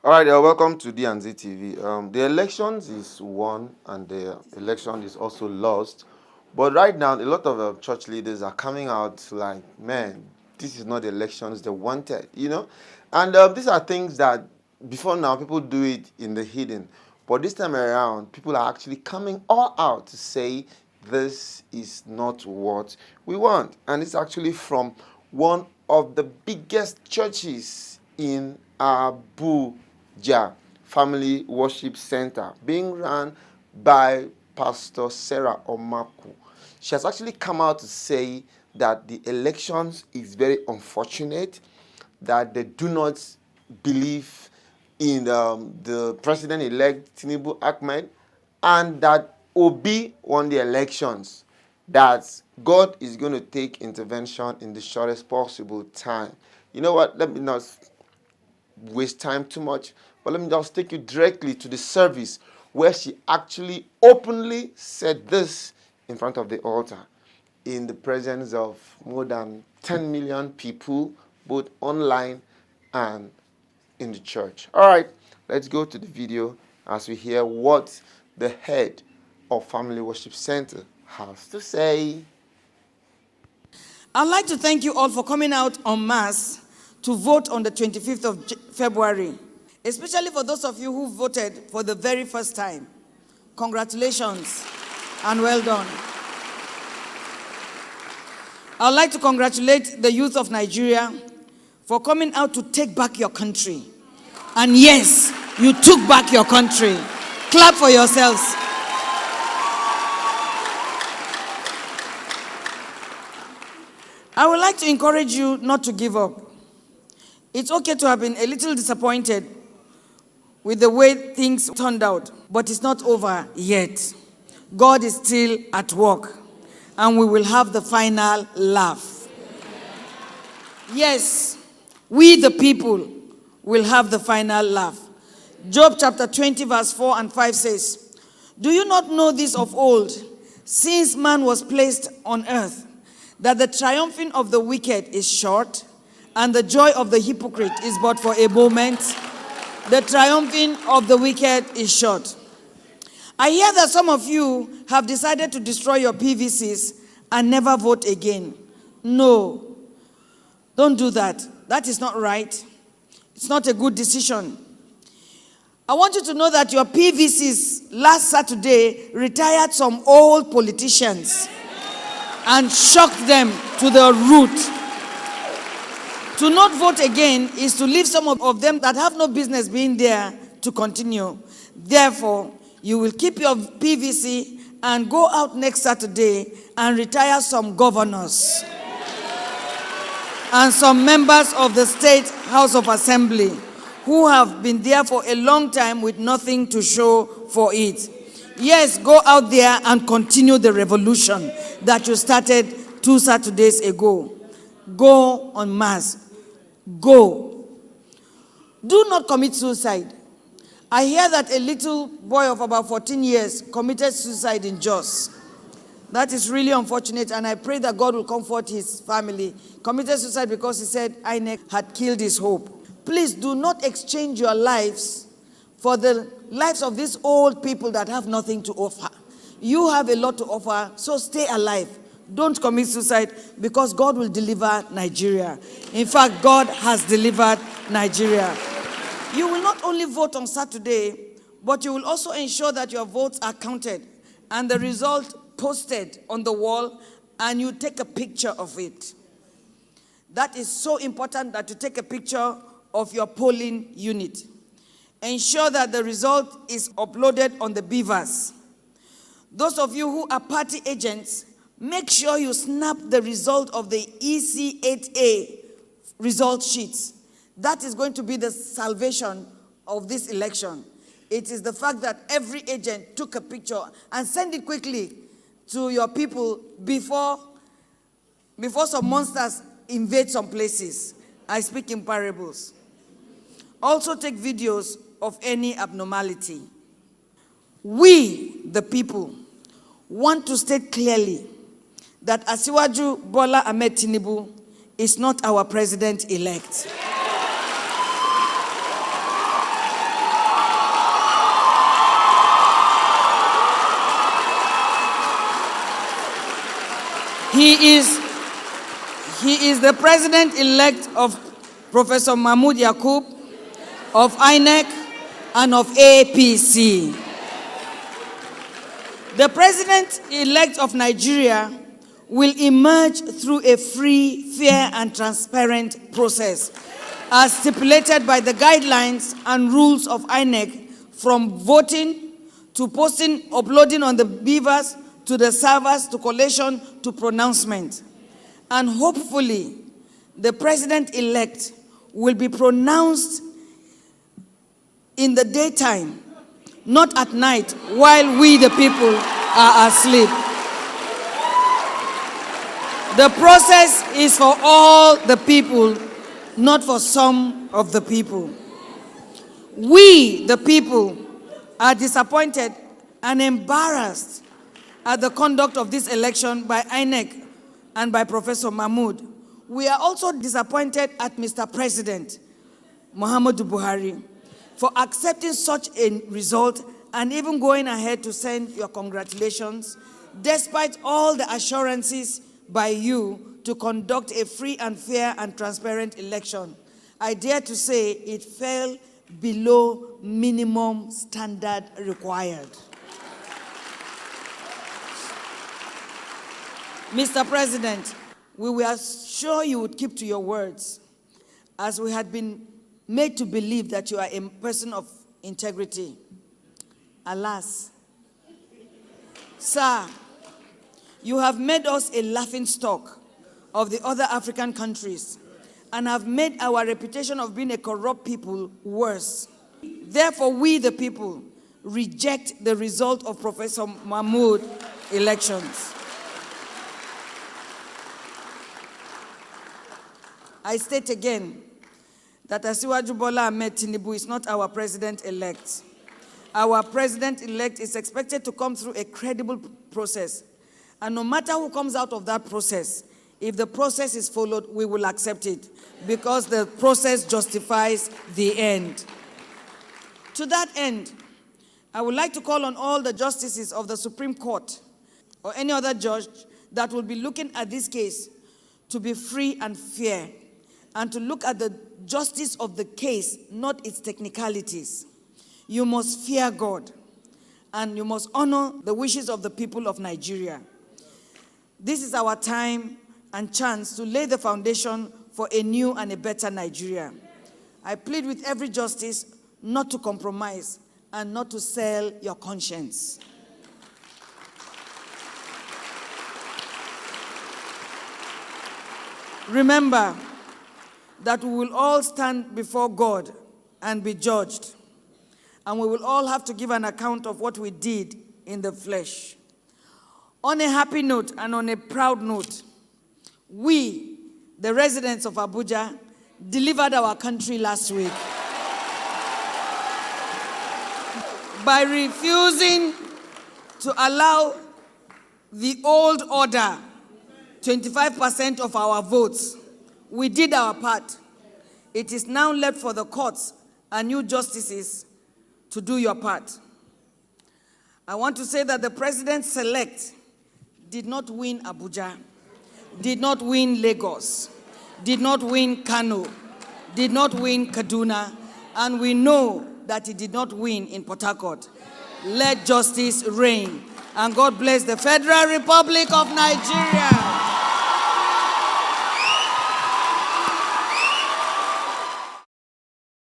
All right, welcome to D&Z TV. The elections is won and the election is also lost. But right now, a lot of church leaders are coming out like, man, this is not the elections they wanted, And these are things that before now, people do it in the hidden. But this time around, people are actually coming all out to say this is not what we want. And it's actually from one of the biggest churches in Abuja, Family Worship Center, being run by Pastor Sarah Omaku. She has actually come out to say that the elections is very unfortunate, that they do not believe in the president-elect Tinubu Ahmed, and that Obi won the elections, that God is going to take intervention in the shortest possible time. You know what? Let me not waste time too much, but let me just take you directly to the service where she actually openly said this in front of the altar in the presence of more than 10 million people, both online and in the church. All right, let's go to the video as we hear what the head of Family Worship Center has to say. I'd like to thank you all for coming out en masse to vote on the 25th of February, especially for those of you who voted for the very first time. Congratulations and well done. I'd like to congratulate the youth of Nigeria for coming out to take back your country. And yes, you took back your country. Clap for yourselves. I would like to encourage you not to give up. It's okay to have been a little disappointed with the way things turned out, but it's not over yet. God is still at work, and we will have the final laugh. Yes, we the people will have the final laugh. Job chapter 20 verse 4 and 5 says, "Do you not know this of old, since man was placed on earth, that the triumphing of the wicked is short, and the joy of the hypocrite is but for a moment? The triumphing of the wicked is short." I hear that some of you have decided to destroy your PVCs and never vote again. No, don't do that. That is not right. It's not a good decision. I want you to know that your PVCs last Saturday retired some old politicians and shocked them to the root. To not vote again is to leave some of them that have no business being there to continue. Therefore, you will keep your PVC and go out next Saturday and retire some governors and some members of the State House of Assembly who have been there for a long time with nothing to show for it. Yes, go out there and continue the revolution that you started 2 Saturdays ago. Go en masse. Go. Do not commit suicide. I hear that a little boy of about 14 years committed suicide in Jos. That is really unfortunate, and I pray that God will comfort his family. Committed suicide because he said INEC had killed his hope. Please do not exchange your lives for the lives of these old people that have nothing to offer. You have a lot to offer, so stay alive. Don't commit suicide, because God will deliver Nigeria. In fact, God has delivered Nigeria. You will not only vote on Saturday, but you will also ensure that your votes are counted and the result posted on the wall, and you take a picture of it. That is so important, that you take a picture of your polling unit. Ensure that the result is uploaded on the beavers. Those of you who are party agents, make sure you snap the result of the EC8A result sheets. That is going to be the salvation of this election. It is the fact that every agent took a picture and sent it quickly to your people before some monsters invade some places. I speak in parables. Also take videos of any abnormality. We, the people, want to state clearly that Asiwaju Bola Ahmed Tinubu is not our president-elect. He is the president-elect of Professor Mahmoud Yakub, of INEC, and of APC. The president-elect of Nigeria will emerge through a free, fair, and transparent process, as stipulated by the guidelines and rules of INEC, from voting to posting, uploading on the beavers, to the servers, to collation, to pronouncement. And hopefully, the president-elect will be pronounced in the daytime, not at night, while we, the people, are asleep. The process is for all the people, not for some of the people. We, the people, are disappointed and embarrassed at the conduct of this election by INEC and by Professor Mahmoud. We are also disappointed at Mr. President Muhammadu Buhari for accepting such a result and even going ahead to send your congratulations, despite all the assurances by you to conduct a free and fair and transparent election. I dare to say it fell below minimum standard required. Mr. President, we were sure you would keep to your words, as we had been made to believe that you are a person of integrity. Alas, sir, you have made us a laughingstock of the other African countries and have made our reputation of being a corrupt people worse. Therefore, we, the people, reject the result of Professor Mahmoud elections. I state again that asiwaju Bola Ahmed Tinubu is not our president-elect. Our president-elect is expected to come through a credible process. And no matter who comes out of that process, if the process is followed, we will accept it, because the process justifies the end. To that end, I would like to call on all the justices of the Supreme Court or any other judge that will be looking at this case to be free and fair, and to look at the justice of the case, not its technicalities. You must fear God, and you must honor the wishes of the people of Nigeria. This is our time and chance to lay the foundation for a new and a better Nigeria. I plead with every justice not to compromise and not to sell your conscience. Remember that we will all stand before God and be judged, and we will all have to give an account of what we did in the flesh. On a happy note and on a proud note, we, the residents of Abuja, delivered our country last week by refusing to allow the old order 25% of our votes. We did our part. It is now left for the courts and new justices to do your part. I want to say that the president-elect did not win Abuja, did not win Lagos, did not win Kano, did not win Kaduna, and we know that he did not win in Port Harcourt. Let justice reign, and God bless the Federal Republic of Nigeria.